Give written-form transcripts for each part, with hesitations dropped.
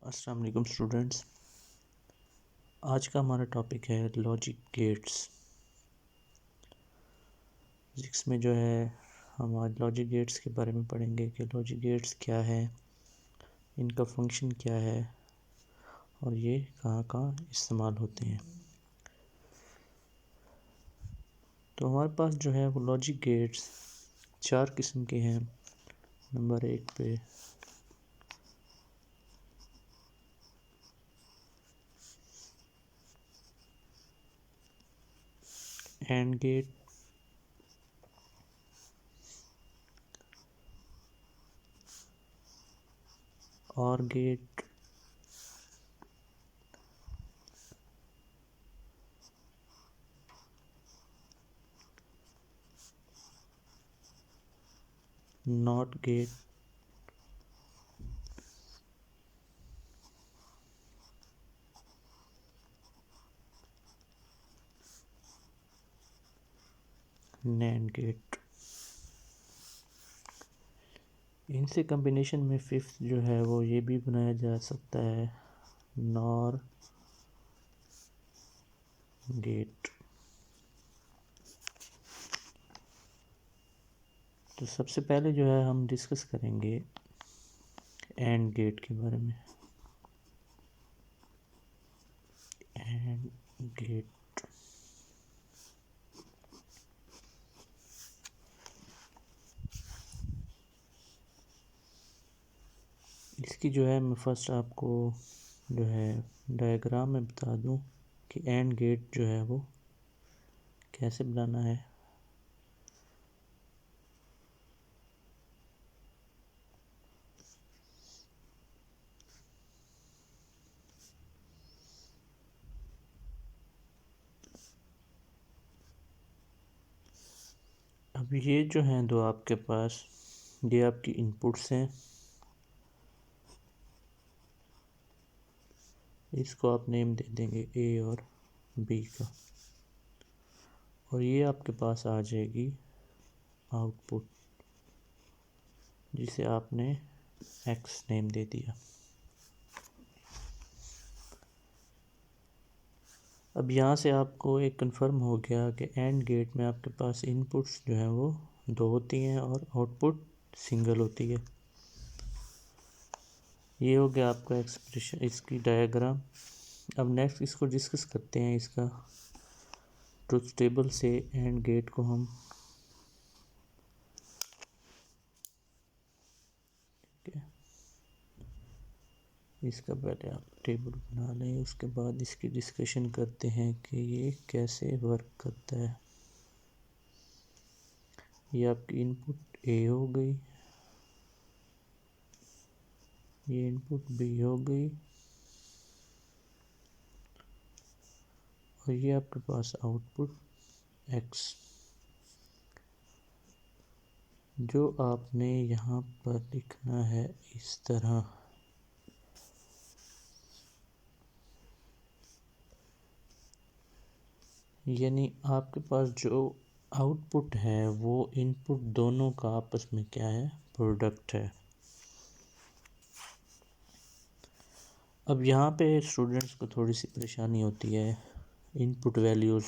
अस्सलाम वालेकुम स्टूडेंट्स। आज का हमारा टॉपिक है लॉजिक गेट्स। जिसमें जो है हम आज लॉजिक गेट्स के बारे में पढ़ेंगे कि लॉजिक गेट्स क्या है, इनका फंक्शन क्या है और ये कहाँ कहाँ इस्तेमाल होते हैं। तो हमारे पास जो है वो लॉजिक गेट्स 4 किस्म के हैं। नंबर 1 पे एंड गेट, और gate, not gate, NAND gate. इनसे कम्बिनेशन में फिफ्थ जो है वो ये भी बनाया जा सकता है, नॉर गेट। तो सबसे पहले जो है हम डिस्कस करेंगे एंड गेट के बारे में। एंड गेट इसकी जो है मैं फर्स्ट आपको जो है डायग्राम में बता दूं कि एंड गेट जो है वो कैसे बनाना है। अब ये जो हैं दो आपके पास, ये आपकी इनपुट्स हैं। इसको आप नेम दे देंगे ए और बी का, और ये आपके पास आ जाएगी आउटपुट, जिसे आपने एक्स नेम दे दिया। अब यहाँ से आपको एक कंफर्म हो गया कि एंड गेट में आपके पास इनपुट्स जो हैं वो 2 होती हैं और आउटपुट सिंगल होती है। ये हो गया आपका एक्सप्रेशन, इसकी डायग्राम। अब नेक्स्ट इसको डिस्कस करते हैं, इसका ट्रुथ टेबल से एंड गेट को हम इसका पहले आप टेबल बना लें, उसके बाद इसकी डिस्कशन करते हैं कि ये कैसे वर्क करता है। ये आपकी इनपुट ए हो गई, ये इनपुट बी हो गई, और ये आपके पास आउटपुट एक्स, जो आपने यहाँ पर लिखना है इस तरह। यानी आपके पास जो आउटपुट है वो इनपुट दोनों का आपस में क्या है, प्रोडक्ट है। अब यहाँ पे स्टूडेंट्स को थोड़ी सी परेशानी होती है इनपुट वैल्यूज़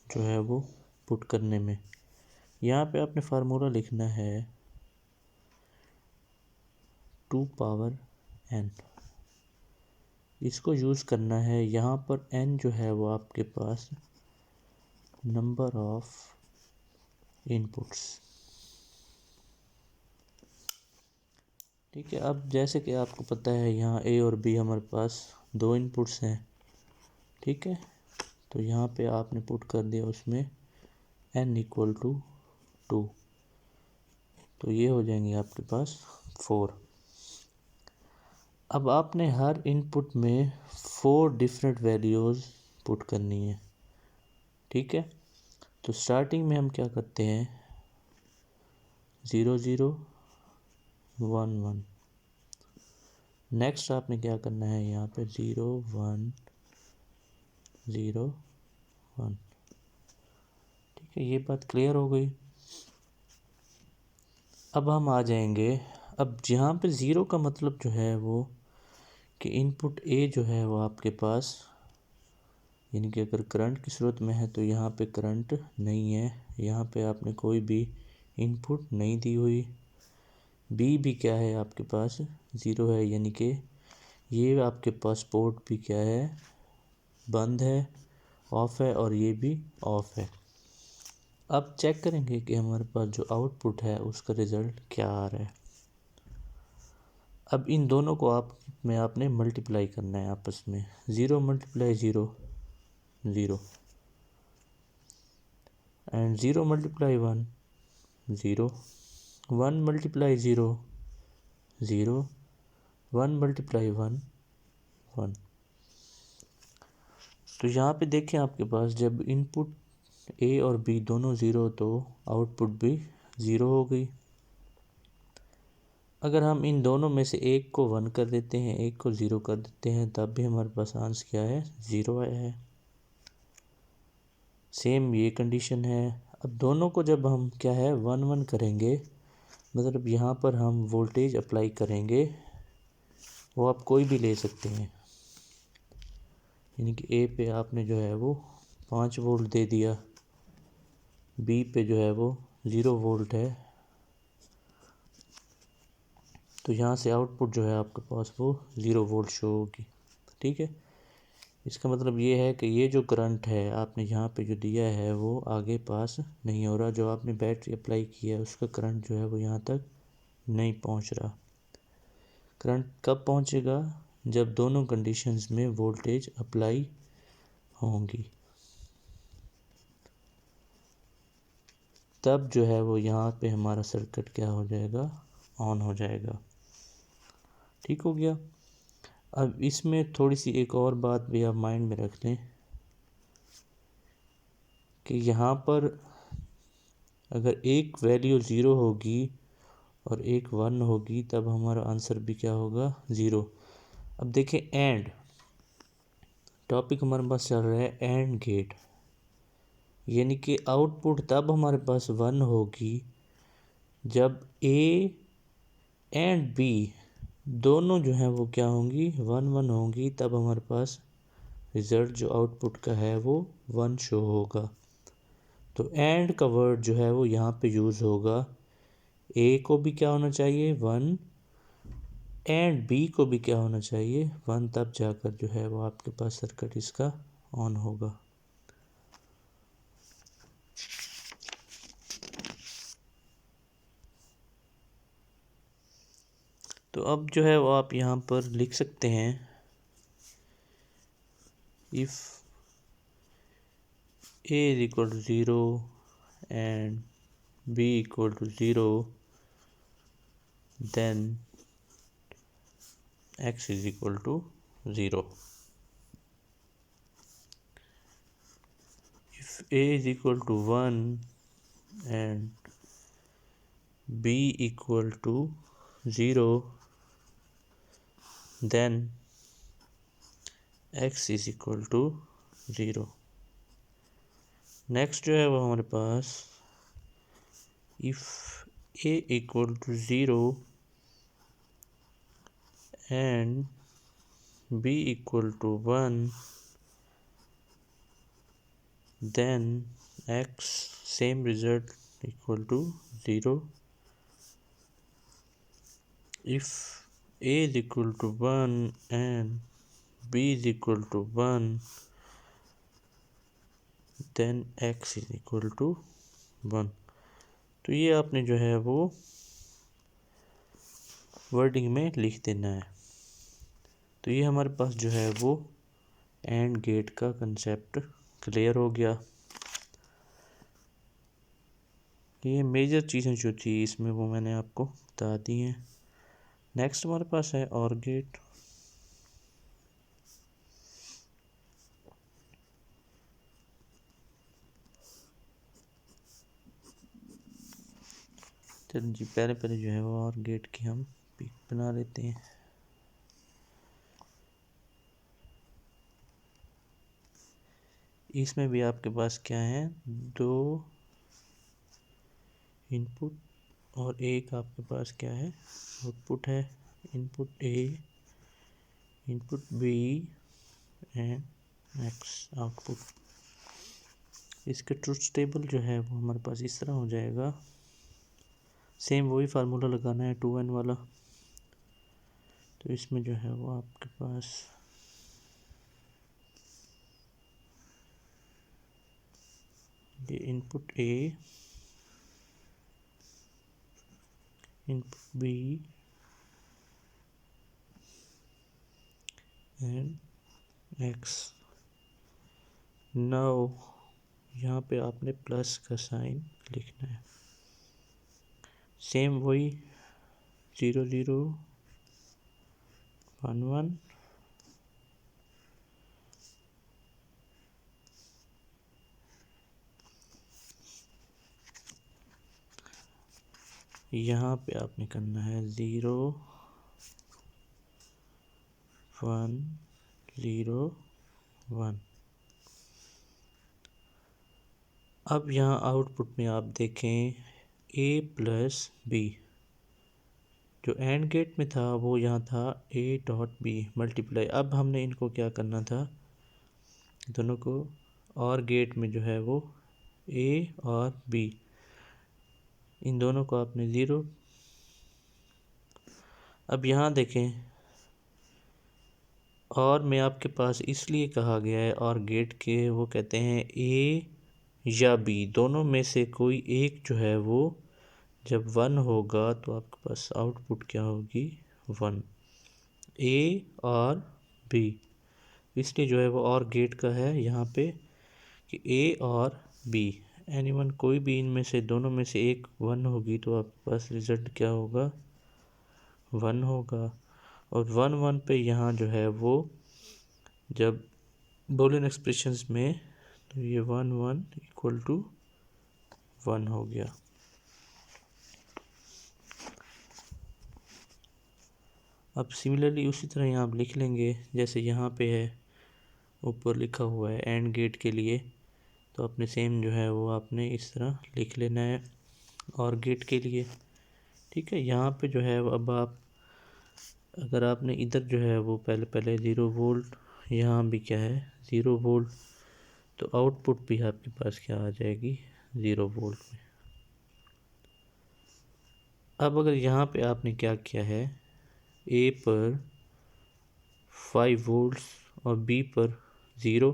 जो है वो पुट करने में। यहाँ पे आपने फार्मूला लिखना है 2 पावर n, इसको यूज़ करना है। यहाँ पर n जो है वो आपके पास नंबर ऑफ इनपुट्स, ठीक है। अब जैसे कि आपको पता है यहाँ a और b हमारे पास 2 इनपुट्स हैं, ठीक है। तो यहाँ पे आपने पुट कर दिया उसमें n इक्वल टू 2, तो ये हो जाएंगे आपके पास 4। अब आपने हर इनपुट में 4 डिफरेंट वैल्यूज़ पुट करनी है, ठीक है। तो स्टार्टिंग में हम क्या करते हैं 0 0 1 1। नेक्स्ट आपने क्या करना है यहाँ पे 0 1 0 1, ठीक है। ये बात क्लियर हो गई। अब हम आ जाएंगे, अब यहाँ पे ज़ीरो का मतलब जो है वो कि इनपुट ए जो है वो आपके पास, यानी कि अगर करंट की सूरत में है तो यहाँ पे करंट नहीं है, यहाँ पे आपने कोई भी इनपुट नहीं दी हुई। बी भी क्या है आपके पास, ज़ीरो है, यानी कि ये आपके पास पोर्ट भी क्या है, बंद है, ऑफ है, और ये भी ऑफ है। अब चेक करेंगे कि हमारे पास जो आउटपुट है उसका रिज़ल्ट क्या आ रहा है। अब इन दोनों को आपने मल्टीप्लाई करना है आपस में। 0 × 0 0 एंड 0 × 1 0, 1 × 0 0, 1 × 1 1। तो यहाँ पे देखें आपके पास जब इनपुट ए और बी दोनों ज़ीरो तो आउटपुट भी ज़ीरो हो गई। अगर हम इन दोनों में से एक को 1 कर देते हैं, एक को 0 कर देते हैं, तब भी हमारे पास आंसर क्या है, 0 आया है। सेम ये कंडीशन है। अब दोनों को जब हम क्या है 1 1 करेंगे, मतलब यहाँ पर हम वोल्टेज अप्लाई करेंगे, वो आप कोई भी ले सकते हैं। यानी कि ए पे आपने जो है वो 5 वोल्ट दे दिया, बी पे जो है वो 0 वोल्ट है, तो यहाँ से आउटपुट जो है आपके पास वो 0 वोल्ट शो होगी। ठीक है, इसका मतलब ये है कि ये जो करंट है आपने यहाँ पे जो दिया है वो आगे पास नहीं हो रहा, जो आपने बैटरी अप्लाई किया है उसका करंट जो है वो यहाँ तक नहीं पहुँच रहा। करंट कब पहुँचेगा, जब दोनों कंडीशंस में वोल्टेज अप्लाई होंगी, तब जो है वो यहाँ पे हमारा सर्किट क्या हो जाएगा, ऑन हो जाएगा। ठीक हो गया। अब इसमें थोड़ी सी एक और बात भी आप माइंड में रख लें कि यहाँ पर अगर एक वैल्यू 0 होगी और एक 1 होगी, तब हमारा आंसर भी क्या होगा, 0। अब देखें एंड टॉपिक हमारे पास चल रहा है, एंड गेट, यानी कि आउटपुट तब हमारे पास 1 होगी जब ए एंड बी दोनों जो हैं वो क्या होंगी, 1 1 होंगी, तब हमारे पास रिज़ल्ट जो आउटपुट का है वो 1 शो होगा। तो एंड का वर्ड जो है वो यहाँ पे यूज़ होगा, ए को भी क्या होना चाहिए 1 एंड बी को भी क्या होना चाहिए 1, तब जाकर जो है वो आपके पास सर्किट इसका ऑन होगा। तो अब जो है वो आप यहाँ पर लिख सकते हैं, if a is equal to 0 and b equal to 0, then x is equal to 0. If a is equal to 1 and b equal to 0, then x is equal to 0. Next जो है वो हमारे पास, if a equal to 0 and b equal to 1, then x same result equal to 0. If a is equal to 1 and b is equal to 1, then x is equal to 1. तो ये आपने जो है वो वर्डिंग में लिख देना है। तो ये हमारे पास जो है वो एंड गेट का कंसेप्ट क्लियर हो गया। ये मेजर चीज़ें जो थी इसमें वो मैंने आपको बता दी हैं। नेक्स्ट हमारे पास है और गेट। चलिए जी, पहले जो है वो और गेट की हम पिक बना लेते हैं। इसमें भी आपके पास क्या है, 2 इनपुट और एक आपके पास क्या है, आउटपुट है। Input A input B and X output. इसके ट्रुथ टेबल जो है वो हमारे पास इस तरह हो जाएगा। सेम वही फार्मूला लगाना है 2n वाला। तो इसमें जो है वो आपके पास ये input A, input B and X. Now यहाँ पे आपने प्लस का साइन लिखना है। सेम वही 0 0 1 1 यहाँ पे आपने करना है 0 1 0 1। अब यहाँ आउटपुट में आप देखें a प्लस बी, जो एंड गेट में था वो यहाँ था a डॉट बी मल्टीप्लाई। अब हमने इनको क्या करना था, दोनों को, और गेट में जो है वो a और b, इन दोनों को आपने 0। अब यहाँ देखें, और में आपके पास इसलिए कहा गया है और गेट के वो कहते हैं a या b दोनों में से कोई एक जो है वो जब 1 होगा तो आपके पास आउटपुट क्या होगी 1, a और b। इसलिए जो है वो और गेट का है यहाँ पे कि a और b एनीवन कोई भी इनमें से दोनों में से एक 1 होगी तो आपके पास रिजल्ट क्या होगा 1 होगा। और 1 1 पे यहाँ जो है वो जब बूलियन एक्सप्रेशंस में तो ये 1 1 इक्वल टू 1 हो गया। अब सिमिलरली उसी तरह यहाँ आप लिख लेंगे जैसे यहाँ पे है ऊपर लिखा हुआ है एंड गेट के लिए, तो अपने सेम जो है वो आपने इस तरह लिख लेना है और गेट के लिए। ठीक है, यहाँ पे जो है अब आप अगर आपने इधर जो है वो पहले 0 वोल्ट, यहाँ भी क्या है 0 वोल्ट, तो आउटपुट भी आपके पास क्या आ जाएगी 0 वोल्ट में। अब अगर यहाँ पे आपने क्या किया है ए पर 5 वोल्ट्स और बी पर 0,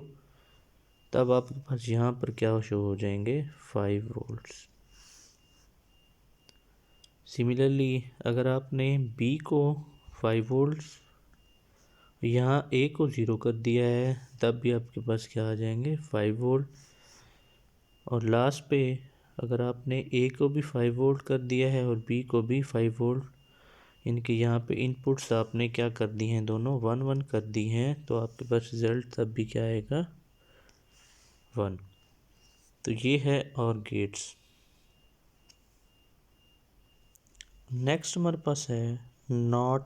तब आपके पास यहाँ पर क्या शो हो जाएंगे 5 वोल्ट्स। सिमिलरली अगर आपने बी को 5 वोल्ट्स, यहाँ ए को 0 कर दिया है, तब भी आपके पास क्या आ जाएंगे 5 वोल्ट। और लास्ट पे अगर आपने ए को भी 5 वोल्ट कर दिया है और बी को भी 5 वोल्ट, इनके यहाँ पे इनपुट्स आपने क्या कर दी हैं, दोनों 1 1 कर दी हैं, तो आपके पास रिज़ल्ट तब भी क्या आएगा 1। तो ये है और गेट्स। नेक्स्ट हमारे पास है नॉट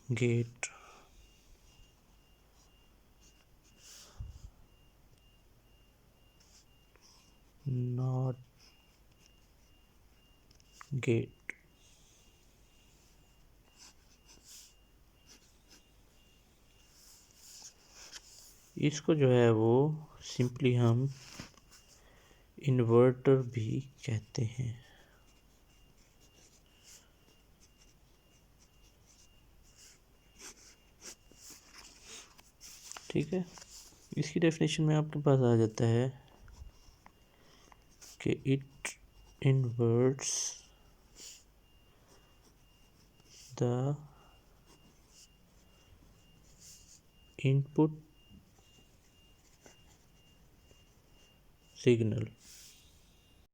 गेट। नॉट गेट इसको जो है वो सिंपली हम इन्वर्टर भी कहते हैं। ठीक है, इसकी डेफिनेशन में आपके पास आ जाता है कि इट इन्वर्ट्स द इनपुट सिग्नल।